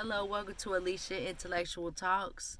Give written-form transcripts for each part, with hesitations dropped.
Hello, welcome to Alicia Intellectual Talks.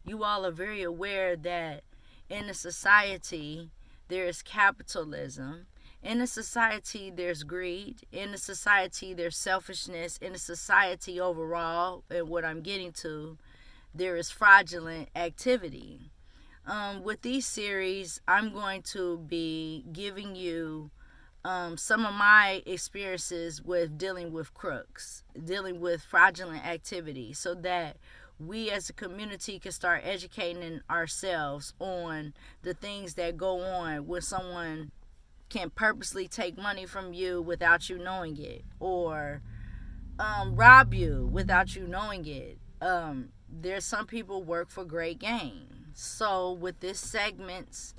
You all are very aware that in a society there is capitalism. In a society there's greed. In a society there's selfishness. In a society overall, and what I'm getting to, there is fraudulent activity. With these series, I'm going to be giving you some of my experiences with dealing with crooks, dealing with fraudulent activity, so that we as a community can start educating ourselves on the things that go on when someone can purposely take money from you without you knowing it, or rob you without you knowing it. There's some people work for great gain. So with this segments,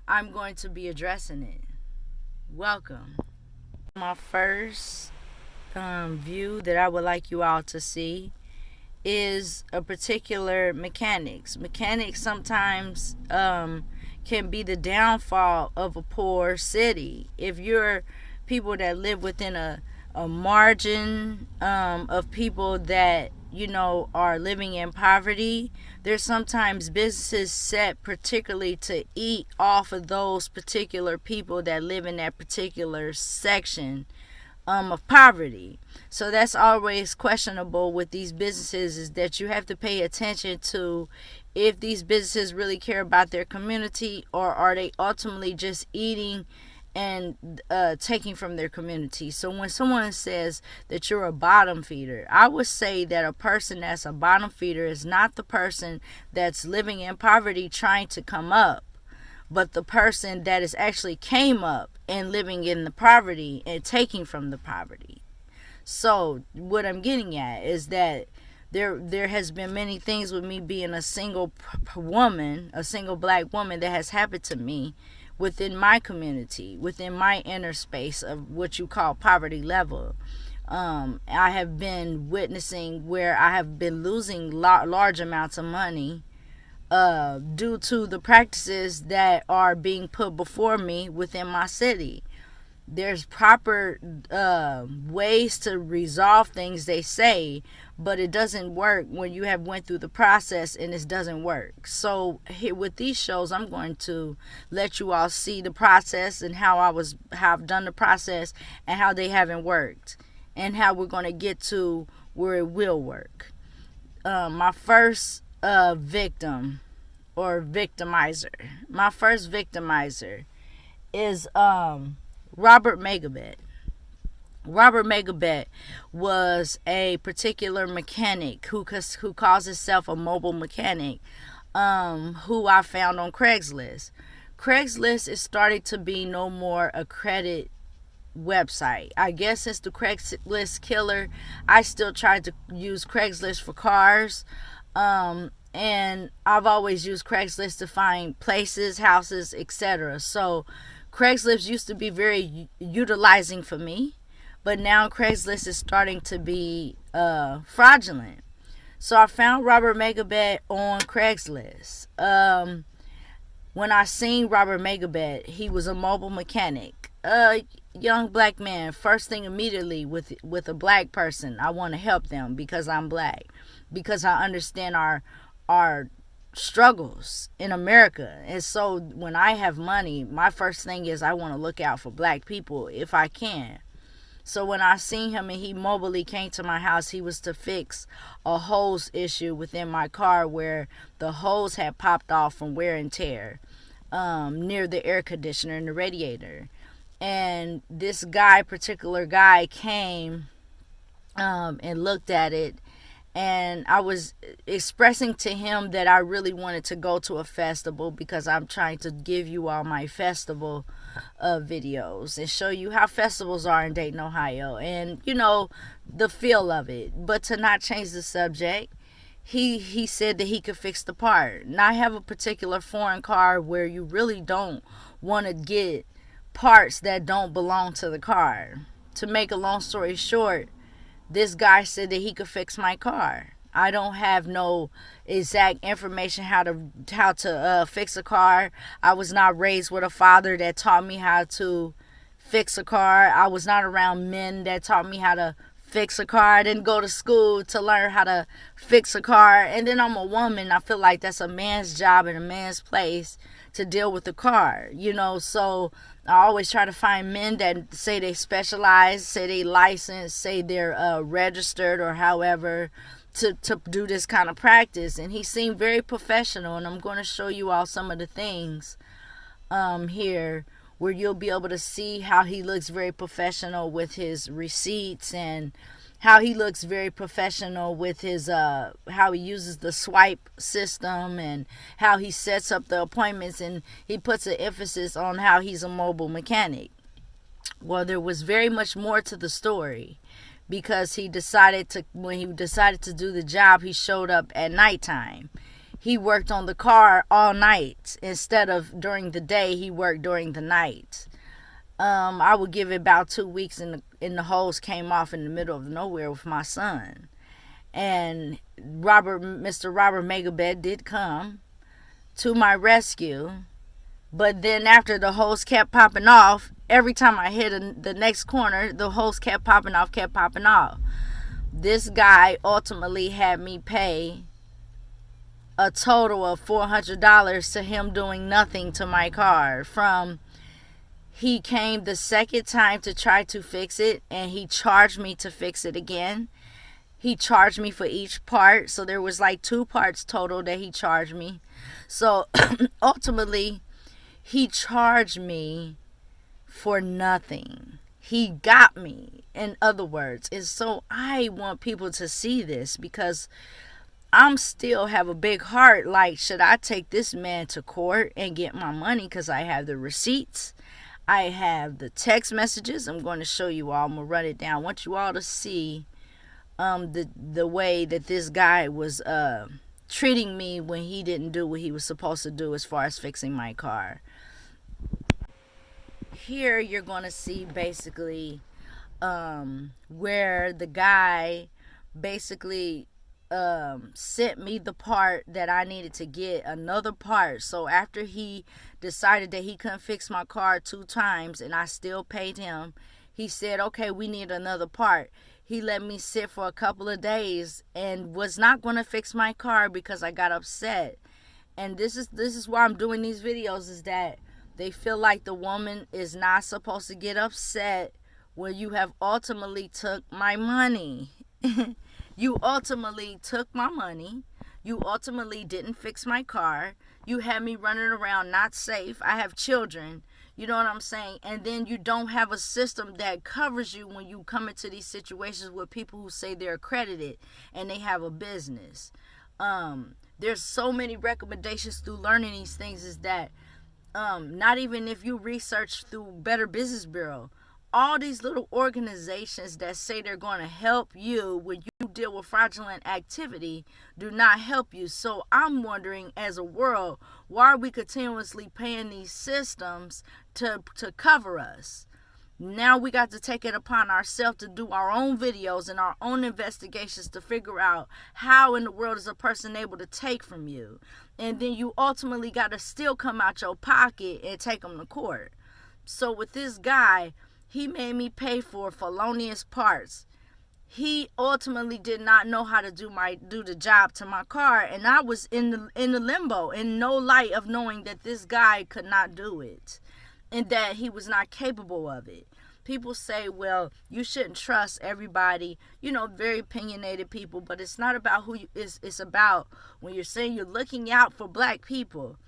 I'm going to be addressing it. Welcome. My first view that I would like you all to see is a particular mechanics. Mechanics sometimes can be the downfall of a poor city. If you're people that live within a margin of people that are living in poverty, there's sometimes businesses set particularly to eat off of those particular people that live in that particular section of poverty. So that's always questionable with these businesses, is that you have to pay attention to if these businesses really care about their community, or are they ultimately just eating and taking from their community. So when someone says that you're a bottom feeder, I would say that a person that's a bottom feeder is not the person that's living in poverty trying to come up, but the person that is actually came up and living in the poverty and taking from the poverty. So what I'm getting at is that there has been many things with me being a single woman, a single black woman, that has happened to me within my community, within my inner space of what you call poverty level. I have been witnessing where I have been losing large amounts of money due to the practices that are being put before me within my city. There's proper ways to resolve things, they say, but it doesn't work when you have went through the process and it doesn't work. So here with these shows, I'm going to let you all see the process and how I've done the process and how they haven't worked, and how we're going to get to where it will work. My first victim or victimizer. My first victimizer is Robert Megabet. Robert Megabet was a particular mechanic who calls himself a mobile mechanic, who I found on Craigslist. Craigslist is starting to be no more a credit website. I guess since the Craigslist killer, I still tried to use Craigslist for cars. And I've always used Craigslist to find places, houses, etc. So Craigslist used to be very utilizing for me, but now Craigslist is starting to be fraudulent. So I found Robert Megabet on Craigslist. When I seen Robert Megabet, he was a mobile mechanic, a young black man. First thing immediately with a black person, I want to help them because I'm black, because I understand our struggles in America. And so when I have money, my first thing is I want to look out for black people if I can. So when I seen him and he mobily came to my house, he was to fix a hose issue within my car where the hose had popped off from wear and tear near the air conditioner and the radiator. And this particular guy came and looked at it, and I was expressing to him that I really wanted to go to a festival, because I'm trying to give you all my festival videos and show you how festivals are in Dayton, Ohio, and the feel of it. But to not change the subject, he said that he could fix the part. And I have a particular foreign car where you really don't want to get parts that don't belong to the car. To make a long story short, this guy said that he could fix my car. I don't have no exact information how to fix a car. I was not raised with a father that taught me how to fix a car. I was not around men that taught me how to fix a car. I didn't go to school to learn how to fix a car. And then I'm a woman. I feel like that's a man's job and a man's place to deal with the car, So I always try to find men that say they specialize, say they licensed, say they're registered or however to do this kind of practice. And he seemed very professional. And I'm going to show you all some of the things here where you'll be able to see how he looks very professional with his receipts, and how he looks very professional with his how he uses the swipe system, and how he sets up the appointments, and he puts an emphasis on how he's a mobile mechanic. Well, there was very much more to the story, because when he decided to do the job, he showed up at nighttime. He worked on the car all night. Instead of during the day, he worked during the night. I would give it about 2 weeks, and the hose came off in the middle of nowhere with my son. And Mr. Robert Megabed did come to my rescue. But then after the hose kept popping off, every time I hit the next corner, the hose kept popping off. This guy ultimately had me pay a total of $400 to him doing nothing to my car. He came the second time to try to fix it, and he charged me to fix it again. He charged me for each part, so there was like 2 parts total that he charged me. So ultimately, he charged me for nothing. He got me, in other words. And so I want people to see this, because I'm still have a big heart. Like, should I take this man to court and get my money? Because I have the receipts. I have the text messages. I'm going to show you all. I'm going to run it down. I want you all to see the way that this guy was treating me when he didn't do what he was supposed to do as far as fixing my car. Here you're going to see basically where the guy basically sent me the part that I needed to get another part. So after he decided that he couldn't fix my car 2 times and I still paid him, he said, okay, we need another part. He let me sit for a couple of days and was not going to fix my car because I got upset. And this is why I'm doing these videos, is that they feel like the woman is not supposed to get upset when you have ultimately took my money. You ultimately took my money. You ultimately didn't fix my car. You had me running around not safe. I have children. You know what I'm saying? And then you don't have a system that covers you when you come into these situations with people who say they're accredited and they have a business. There's so many recommendations through learning these things, is that not even if you research through Better Business Bureau, all these little organizations that say they're going to help you when you deal with fraudulent activity do not help you. So I'm wondering, as a world, why are we continuously paying these systems to cover us? Now we got to take it upon ourselves to do our own videos and our own investigations to figure out how in the world is a person able to take from you. And then you ultimately got to still come out your pocket and take them to court. So with this guy, he made me pay for felonious parts. He ultimately did not know how to do the job to my car, and I was in the limbo, in no light of knowing that this guy could not do it, and that he was not capable of it. People say, well, you shouldn't trust everybody, very opinionated people, but it's not about who you, it's about when you're saying you're looking out for black people.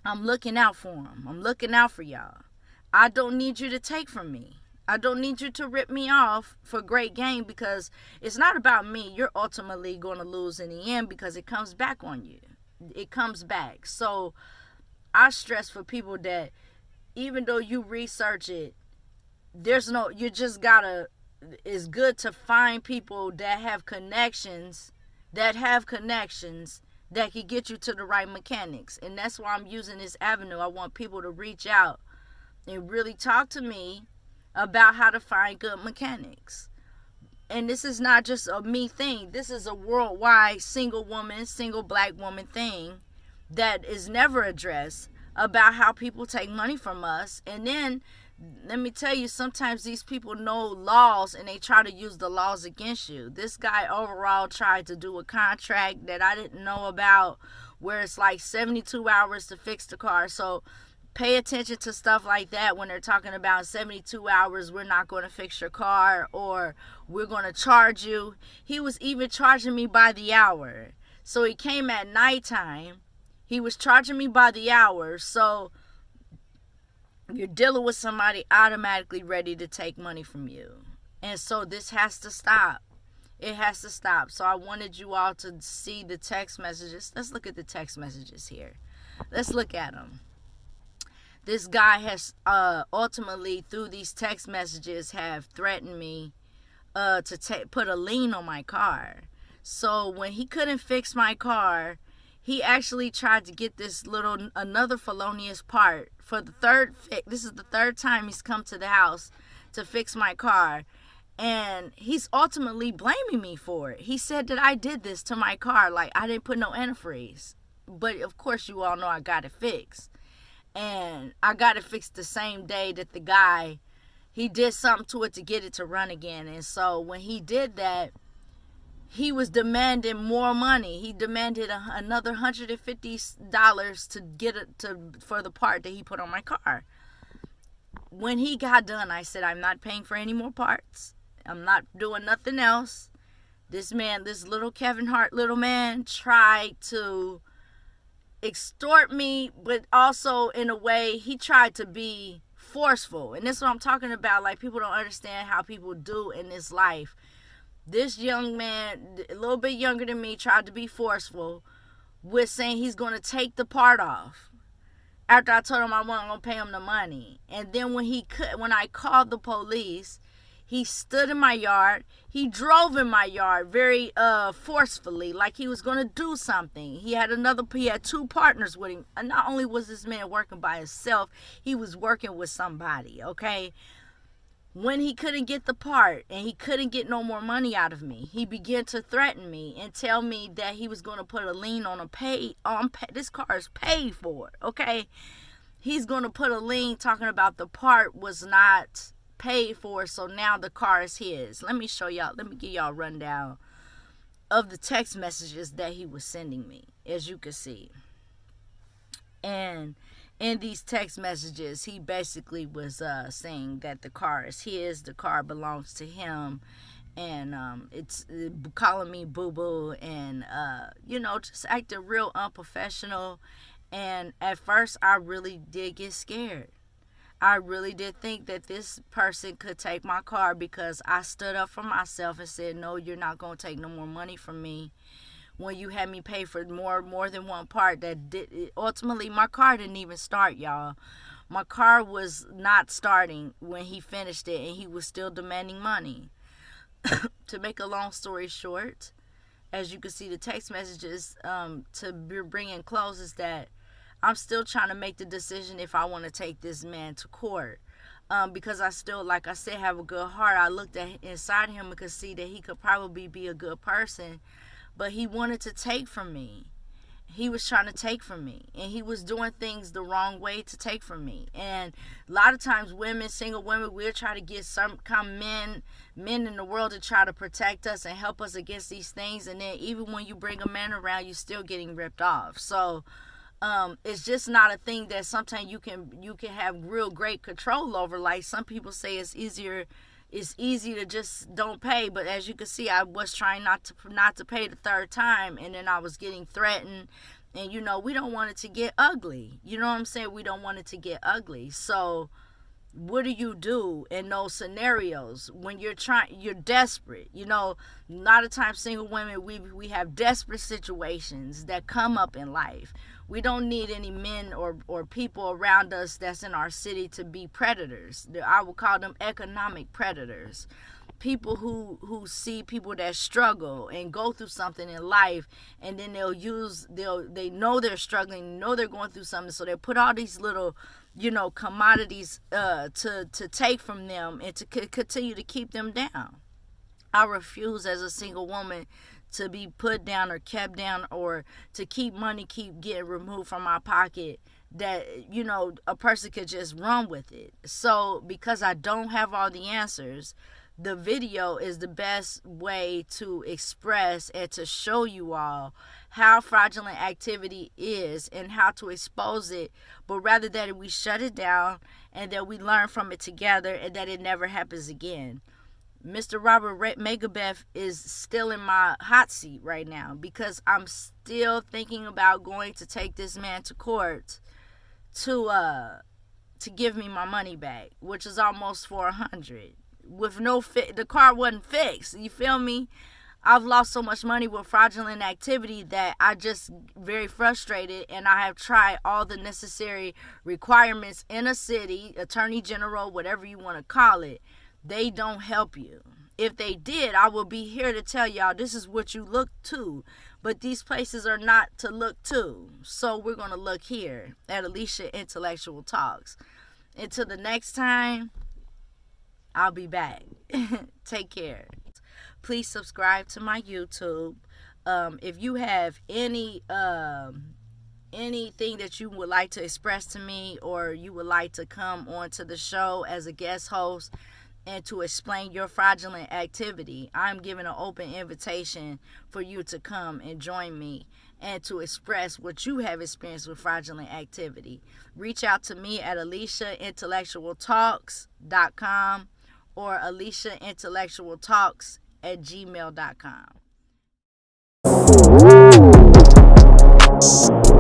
I'm looking out for them. I'm looking out for y'all. I don't need you to take from me. I don't need you to rip me off for great gain, because it's not about me. You're ultimately going to lose in the end, because it comes back on you. It comes back. So I stress for people that even though you research it, you just gotta, it's good to find people that have connections that can get you to the right mechanics. And that's why I'm using this avenue. I want people to reach out and really talk to me about how to find good mechanics. And this is not just a me thing. This is a worldwide single black woman thing that is never addressed, about how people take money from us and then Let me tell you, sometimes these people know laws and they try to use the laws against you. This guy overall tried to do a contract that I didn't know about, where it's like 72 hours to fix the car. So pay attention to stuff like that when they're talking about 72 hours, we're not going to fix your car, or we're going to charge you. He was even charging me by the hour. So he came at nighttime. He was charging me by the hour. So you're dealing with somebody automatically ready to take money from you. And so this has to stop. It has to stop. So I wanted you all to see the text messages. Let's look at the text messages here. Let's look at them. This guy has ultimately, through these text messages, have threatened me to put a lien on my car. So when he couldn't fix my car, he actually tried to get another felonious part for the third. This is the third time he's come to the house to fix my car. And he's ultimately blaming me for it. He said that I did this to my car. Like, I didn't put no antifreeze. But, of course, you all know I got it fixed. And I got it fixed the same day that the guy, he did something to it to get it to run again. And so when he did that, he was demanding more money. He demanded another $150 to get it for the part that he put on my car. When he got done, I said, I'm not paying for any more parts. I'm not doing nothing else. This little Kevin Hart little man, tried to extort me, but also in a way he tried to be forceful. And this is what I'm talking about. Like, people don't understand how people do in this life. This young man, a little bit younger than me, tried to be forceful with saying he's going to take the part off after I told him I wasn't going to pay him the money. And then when I called the police, he stood in my yard. He drove in my yard very forcefully, like he was going to do something. He had two partners with him. And not only was this man working by himself, he was working with somebody, okay? When he couldn't get the part and he couldn't get no more money out of me, he began to threaten me and tell me that he was going to put a lien on this car is paid for, okay? He's going to put a lien talking about the part was not paid for, so now the car is his. Let me give y'all a rundown of the text messages that he was sending me, as you can see. And in these text messages, he basically was saying that the car is his, the car belongs to him, and it's calling me boo-boo, and just acting real unprofessional. And at first, I really did get scared. I really did think that this person could take my car, because I stood up for myself and said, no, you're not going to take no more money from me. When you had me pay for more than one part, ultimately my car didn't even start, y'all. My car was not starting when he finished it, and he was still demanding money. To make a long story short, as you can see, the text messages to bring in close is that I'm still trying to make the decision if I want to take this man to court. Because I still, like I said, have a good heart. I looked inside him and could see that he could probably be a good person. But he wanted to take from me. He was trying to take from me. And he was doing things the wrong way to take from me. And a lot of times single women, we'll try to get some kind of men in the world to try to protect us and help us against these things. And then even when you bring a man around, you're still getting ripped off. So it's just not a thing that sometimes you can have real great control over. Like some people say it's easy to just don't pay, but as you can see, I was trying not to pay the third time, and then I was getting threatened. And we don't want it to get ugly. You know what I'm saying? We don't want it to get ugly. So what do you do in those scenarios when you're desperate? A lot of times single women, we have desperate situations that come up in life. We don't need any men or people around us that's in our city to be predators. I would call them economic predators. People who see people that struggle and go through something in life, and then they know they're struggling, know they're going through something, so they put all these little commodities to take from them and to continue to keep them down. I refuse as a single woman to be put down or kept down, or to keep money keep getting removed from my pocket that, you know, a person could just run with it. So because I don't have all the answers, the video is the best way to express and to show you all how fraudulent activity is and how to expose it, but rather that we shut it down and that we learn from it together and that it never happens again. Mr. Robert Megabeth is still in my hot seat right now because I'm still thinking about going to take this man to court to give me my money back, which is almost $400. With no the car wasn't fixed. You feel me? I've lost so much money with fraudulent activity that I just very frustrated, and I have tried all the necessary requirements in a city, attorney general, whatever you want to call it. They don't help you. If they did, I will be here to tell y'all this is what you look to. But these places are not to look to. So we're going to look here at Alicia Intellectual Talks. Until the next time, I'll be back. Take care. Please subscribe to my YouTube. If you have anything that you would like to express to me, or you would like to come onto the show as a guest host and to explain your fraudulent activity, I'm giving an open invitation for you to come and join me and to express what you have experienced with fraudulent activity. Reach out to me at AliciaIntellectualTalks.com or AliciaIntellectualTalks@gmail.com.